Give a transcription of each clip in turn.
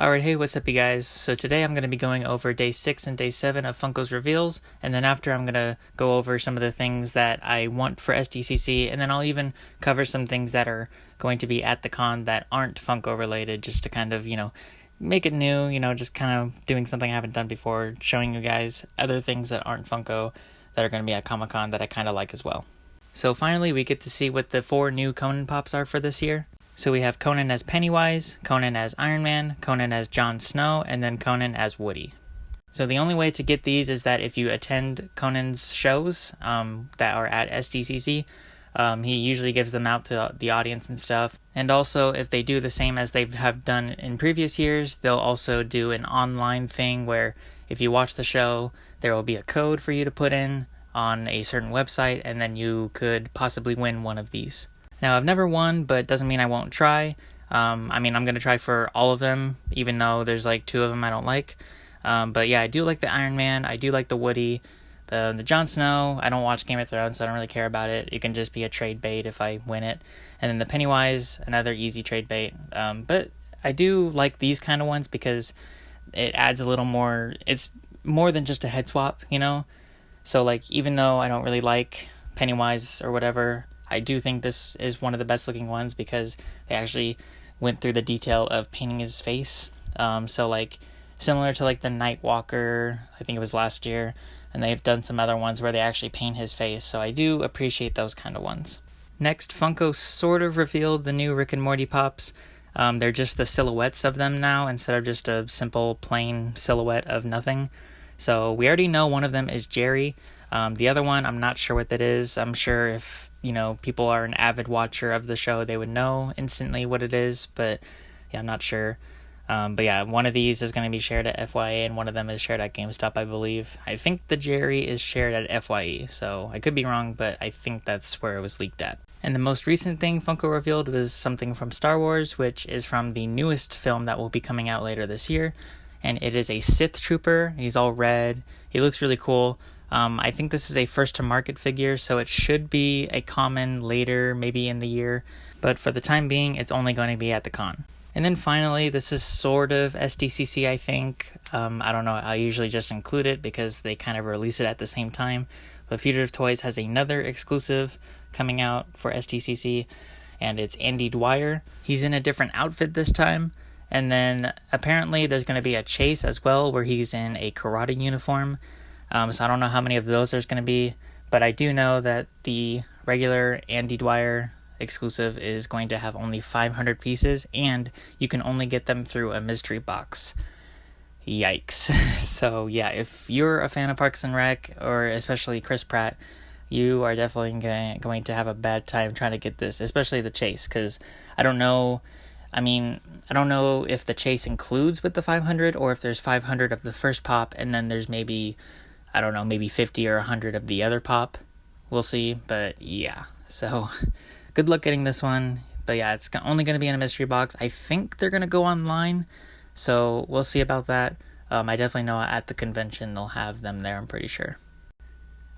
Alright, hey, what's up you guys? So today I'm going to be going over day 6 and day 7 of Funko's Reveals, and then after I'm going to go over some of the things that I want for SDCC, and then I'll even cover some things that are going to be at the con that aren't Funko related, just to kind of, make it new, just kind of doing something I haven't done before, showing you guys other things that aren't Funko that are going to be at Comic-Con that I kind of like as well. So finally, we get to see what the 4 new Conan pops are for this year. So we have Conan as Pennywise, Conan as Iron Man, Conan as Jon Snow, and then Conan as Woody. So the only way to get these is that if you attend Conan's shows that are at SDCC, he usually gives them out to the audience and stuff. And also, if they do the same as they have done in previous years, they'll also do an online thing where if you watch the show, there will be a code for you to put in on a certain website, and then you could possibly win one of these. Now, I've never won, but doesn't mean I won't try. I'm going to try for all of them, even though there's like 2 of them I don't like. But yeah, I do like the Iron Man. I do like the Woody. The Jon Snow, I don't watch Game of Thrones, so I don't really care about it. It can just be a trade bait if I win it. And then the Pennywise, another easy trade bait. But I do like these kind of ones because it adds a little more. It's more than just a head swap, So like, even though I don't really like Pennywise or whatever, I do think this is one of the best looking ones because they actually went through the detail of painting his face. So like similar to like the Nightwalker, I think it was last year, and they've done some other ones where they actually paint his face. So I do appreciate those kind of ones. Next, Funko sort of revealed the new Rick and Morty pops. They're just the silhouettes of them now instead of just a simple plain silhouette of nothing. So we already know one of them is Jerry. The other one, I'm not sure what that is. I'm sure if people are an avid watcher of the show, they would know instantly what it is, but yeah, I'm not sure. But yeah, one of these is going to be shared at FYE, and one of them is shared at GameStop, I believe. I think the Jerry is shared at FYE, so I could be wrong, but I think that's where it was leaked at. And the most recent thing Funko revealed was something from Star Wars, which is from the newest film that will be coming out later this year, and it is a Sith Trooper. He's all red. He looks really cool. I think this is a first-to-market figure, so it should be a common later, maybe in the year. But for the time being, it's only going to be at the con. And then finally, this is sort of SDCC, I think. I don't know, I usually just include it because they kind of release it at the same time. But Fugitive Toys has another exclusive coming out for SDCC, and it's Andy Dwyer. He's in a different outfit this time. And then apparently there's going to be a chase as well where he's in a karate uniform. So I don't know how many of those there's going to be, but I do know that the regular Andy Dwyer exclusive is going to have only 500 pieces, and you can only get them through a mystery box. Yikes. So yeah, if you're a fan of Parks and Rec, or especially Chris Pratt, you are definitely going to have a bad time trying to get this, especially the chase, because I don't know if the chase includes with the 500, or if there's 500 of the first pop, and then there's maybe 50 or 100 of the other pop. We'll see, but yeah. So, good luck getting this one. But yeah, it's only going to be in a mystery box. I think they're going to go online, so we'll see about that. I definitely know at the convention they'll have them there, I'm pretty sure.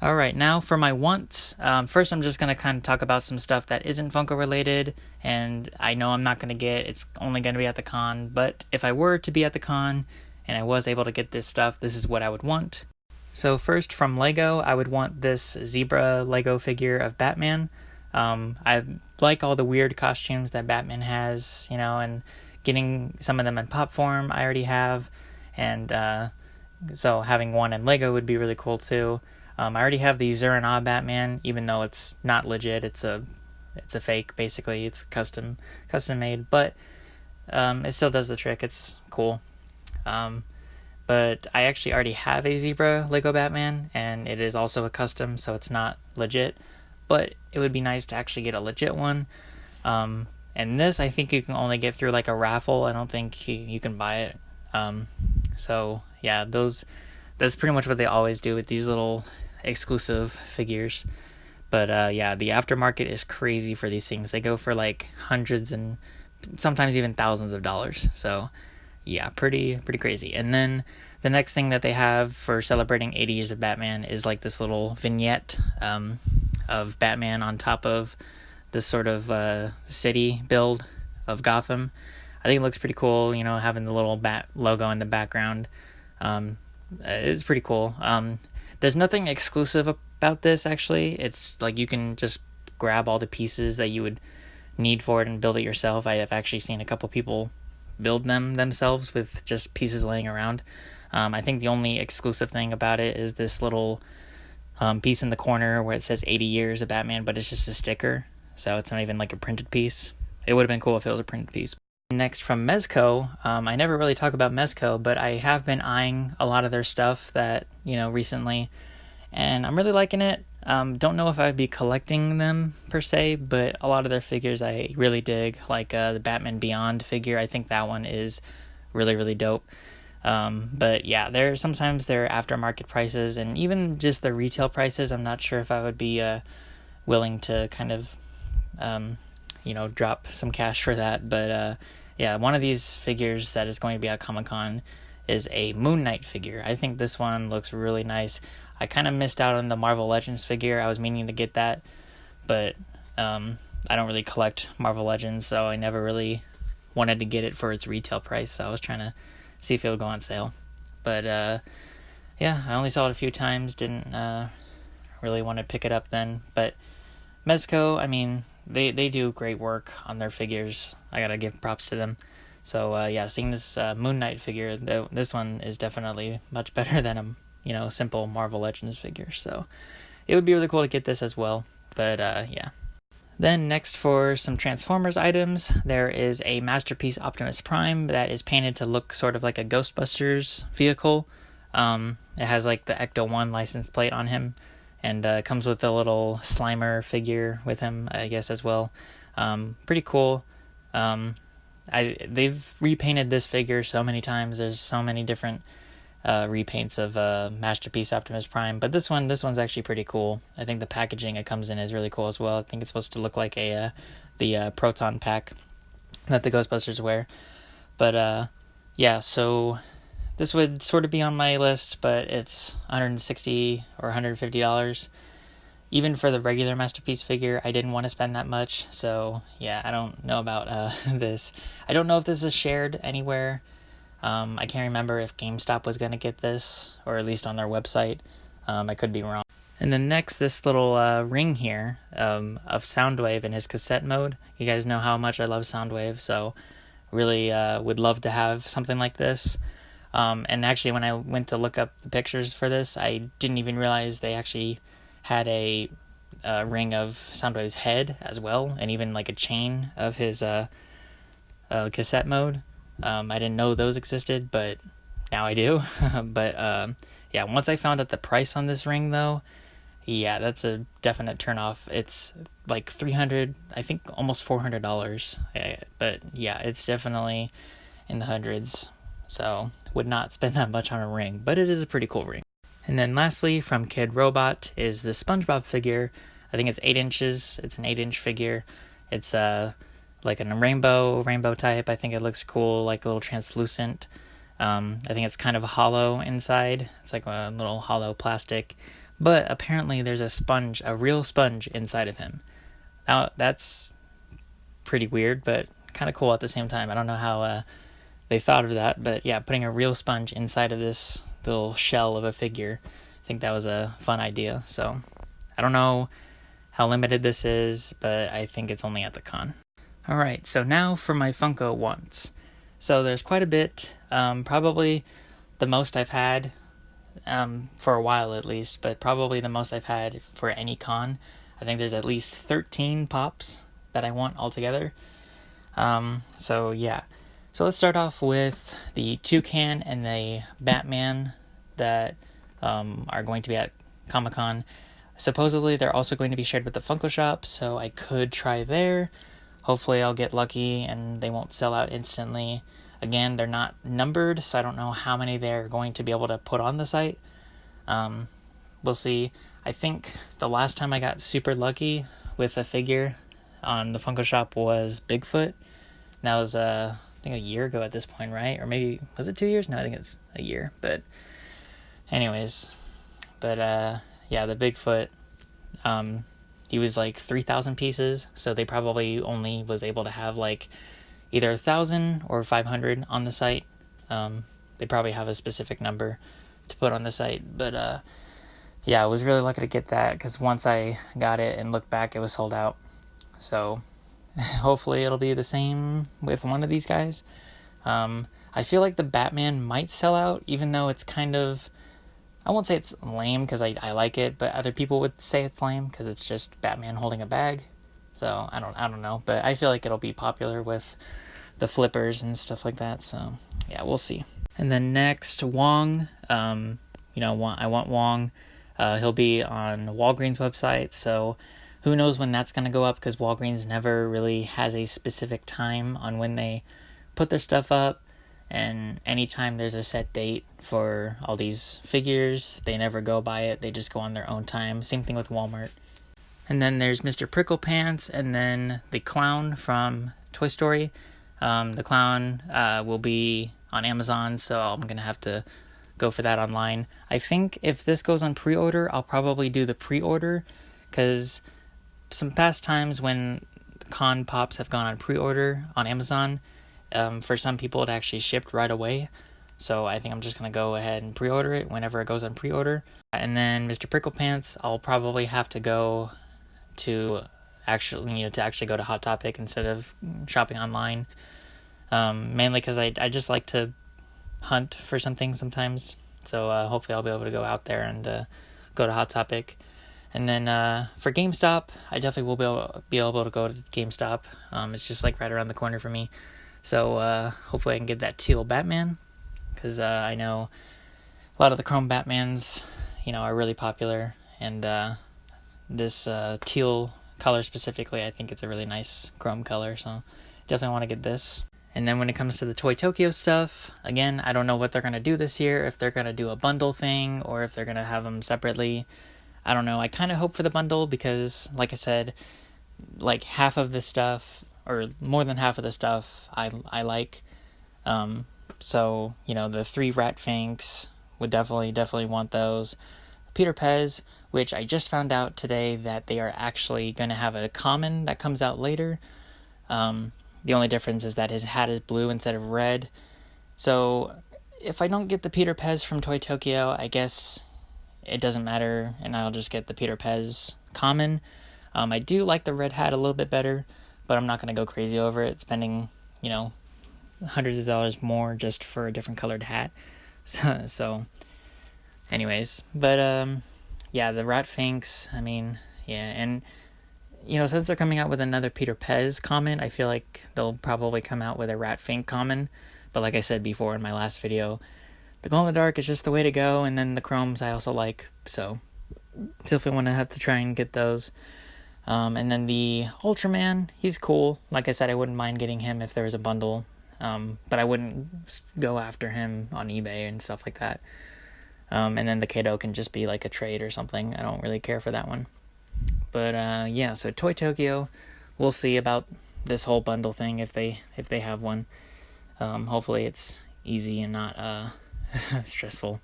Alright, now for my wants. First, I'm just going to kind of talk about some stuff that isn't Funko related, and I know I'm not going to get, it's only going to be at the con, but if I were to be at the con, and I was able to get this stuff, this is what I would want. So first, from Lego, I would want this zebra Lego figure of Batman. I like all the weird costumes that Batman has, and getting some of them in pop form I already have, and so having one in Lego would be really cool too. I already have the Zur-En-Ah Batman, even though it's not legit. It's a fake, basically. It's custom made, but it still does the trick. It's cool. But I actually already have a zebra Lego Batman, and it is also a custom, so it's not legit. But it would be nice to actually get a legit one. And this, I think you can only get through like a raffle. I don't think you can buy it. So yeah, that's pretty much what they always do with these little exclusive figures. But yeah, the aftermarket is crazy for these things. They go for like hundreds and sometimes even thousands of dollars. So yeah, pretty crazy. And then the next thing that they have for celebrating 80 years of Batman is like this little vignette of Batman on top of this sort of city build of Gotham. I think it looks pretty cool, you know, having the little bat logo in the background. It's pretty cool. There's nothing exclusive about this, actually. It's like you can just grab all the pieces that you would need for it and build it yourself. I have actually seen a couple people build them themselves with just pieces laying around. I think the only exclusive thing about it is this little piece in the corner where it says 80 years of Batman, but it's just a sticker, so it's not even like a printed piece. It would have been cool if it was a printed piece. Next, from Mezco, I never really talk about Mezco, but I have been eyeing a lot of their stuff that, you know, recently, and I'm really liking it. Don't know if I'd be collecting them per se, but a lot of their figures I really dig, like the Batman Beyond figure. I think that one is really, really dope. But yeah, sometimes they're aftermarket prices, and even just the retail prices, I'm not sure if I would be willing to kind of drop some cash for that. But yeah, one of these figures that is going to be at Comic-Con is a Moon Knight figure. I think this one looks really nice. I kind of missed out on the Marvel Legends figure. I was meaning to get that, but I don't really collect Marvel Legends, so I never really wanted to get it for its retail price, so I was trying to see if it would go on sale. But yeah, I only saw it a few times, didn't really want to pick it up then. But Mezco, I mean, they do great work on their figures. I gotta give props to them. So yeah, seeing this Moon Knight figure, this one is definitely much better than a simple Marvel Legends figure. So it would be really cool to get this as well. But yeah. Then next, for some Transformers items, there is a Masterpiece Optimus Prime that is painted to look sort of like a Ghostbusters vehicle. It has like the Ecto-1 license plate on him, and comes with a little Slimer figure with him, I guess, as well. Pretty cool. They've repainted this figure so many times. There's so many different repaints of Masterpiece Optimus Prime, but this one's actually pretty cool. I think the packaging it comes in is really cool as well. I think it's supposed to look like the Proton pack that the Ghostbusters wear. But yeah, so this would sort of be on my list, but it's $160 or $150. Even for the regular Masterpiece figure, I didn't want to spend that much. So yeah, I don't know about this. I don't know if this is shared anywhere. I can't remember if GameStop was going to get this, or at least on their website. I could be wrong. And then next, this little ring here of Soundwave in his cassette mode. You guys know how much I love Soundwave, so really would love to have something like this. And actually, when I went to look up the pictures for this, I didn't even realize they actually had a ring of Soundwave's head as well, and even like a chain of his cassette mode. I didn't know those existed, but now I do. But yeah, once I found out the price on this ring, though, yeah, that's a definite turnoff. It's like $300, I think almost $400. But yeah, it's definitely in the hundreds. So would not spend that much on a ring, but it is a pretty cool ring. And then lastly, from Kid Robot, is the SpongeBob figure. I think it's 8 inches. It's an 8-inch figure. It's like a rainbow type. I think it looks cool, like a little translucent. I think it's kind of hollow inside. It's like a little hollow plastic. But apparently there's a real sponge inside of him. Now, that's pretty weird, but kind of cool at the same time. I don't know how they thought of that, but yeah, putting a real sponge inside of this little shell of a figure, I think that was a fun idea. So I don't know how limited this is, but I think it's only at the con. Alright, so now for my Funko wants. So there's quite a bit, probably the most I've had, for a while at least, but probably the most I've had for any con. I think there's at least 13 pops that I want altogether. So yeah. So let's start off with the Toucan and the Batman that are going to be at Comic-Con. Supposedly they're also going to be shared with the Funko Shop, so I could try there. Hopefully I'll get lucky and they won't sell out instantly. Again, they're not numbered, so I don't know how many they're going to be able to put on the site. We'll see. I think the last time I got super lucky with a figure on the Funko Shop was Bigfoot. That was, I think a year ago at this point, right? Or maybe, was it 2 years? No, I think it's a year. But anyways, yeah, the Bigfoot, he was like 3,000 pieces, so they probably only was able to have like, either 1,000 or 500 on the site. They probably have a specific number to put on the site, but yeah, I was really lucky to get that, because once I got it and looked back, it was sold out. So hopefully it'll be the same with one of these guys. I feel like the Batman might sell out, even though it's kind of, I won't say it's lame because I like it, but other people would say it's lame because it's just Batman holding a bag. So I don't know, but I feel like it'll be popular with the flippers and stuff like that. So yeah, we'll see. And then next, Wong. I want Wong. He'll be on Walgreens website, so who knows when that's going to go up, because Walgreens never really has a specific time on when they put their stuff up, and anytime there's a set date for all these figures, they never go by it, they just go on their own time. Same thing with Walmart. And then there's Mr. Prickle Pants, and then the clown from Toy Story. The clown will be on Amazon, so I'm going to have to go for that online. I think if this goes on pre-order, I'll probably do the pre-order, because some past times when Con Pops have gone on pre-order on Amazon, for some people it actually shipped right away. So I think I'm just going to go ahead and pre-order it whenever it goes on pre-order. And then Mr. Prickle Pants, I'll probably have to go to actually go to Hot Topic instead of shopping online. Mainly because I just like to hunt for something sometimes. So hopefully I'll be able to go out there and go to Hot Topic. And then for GameStop, I definitely will be able to go to GameStop. It's just like right around the corner for me. So hopefully I can get that teal Batman, because I know a lot of the chrome Batmans, are really popular. And this teal color specifically, I think it's a really nice chrome color. So definitely want to get this. And then when it comes to the Toy Tokyo stuff, again, I don't know what they're going to do this year, if they're going to do a bundle thing or if they're going to have them separately. I don't know. I kind of hope for the bundle because, like I said, like half of the stuff, or more than half of the stuff, I like. So, the 3 Rat Finks, would definitely want those. Peter Pez, which I just found out today that they are actually going to have a common that comes out later. The only difference is that his hat is blue instead of red. So if I don't get the Peter Pez from Toy Tokyo, I guess it doesn't matter, and I'll just get the Peter Pez common. I do like the red hat a little bit better, but I'm not going to go crazy over it, spending, hundreds of dollars more just for a different colored hat. So anyways, but yeah, the Rat Finks, and since they're coming out with another Peter Pez common, I feel like they'll probably come out with a Rat Fink common. But like I said before in my last video, the glow in the dark is just the way to go, and then the chromes I also like, so definitely want to have to try and get those. And then the Ultraman, he's cool. Like I said, I wouldn't mind getting him if there was a bundle, but I wouldn't go after him on eBay and stuff like that. And then the Kato can just be like a trade or something. I don't really care for that one. But yeah, so Toy Tokyo, we'll see about this whole bundle thing if they have one. Hopefully it's easy and not stressful.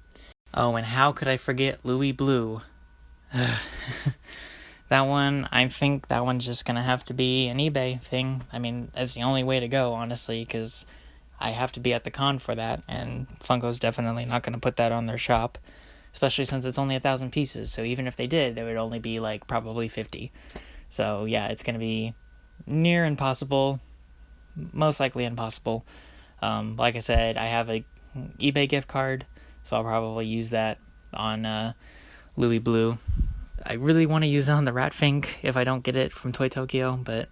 Oh, and how could I forget Louis Blue? That one, I think that one's just gonna have to be an eBay thing. That's the only way to go, honestly, because I have to be at the con for that, and Funko's definitely not gonna put that on their shop. Especially since it's only 1,000 pieces, so even if they did, there would only be like probably 50. So yeah, it's gonna be near impossible, most likely impossible. Like I said, I have a eBay gift card, so I'll probably use that on Louis Blue. I really want to use it on the Rat Fink if I don't get it from Toy Tokyo, but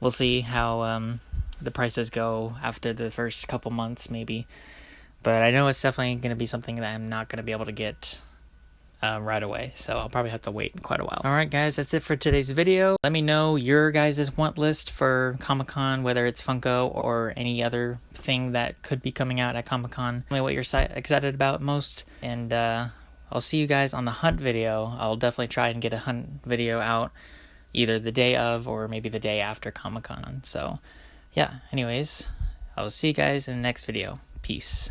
we'll see how the prices go after the first couple months, maybe. But I know it's definitely going to be something that I'm not going to be able to get right away. So I'll probably have to wait quite a while. Alright guys, that's it for today's video. Let me know your guys' want list for Comic-Con, whether it's Funko or any other thing that could be coming out at Comic-Con. Tell me what you're excited about most. And I'll see you guys on the hunt video. I'll definitely try and get a hunt video out either the day of or maybe the day after Comic-Con. So yeah, anyways, I will see you guys in the next video. Peace.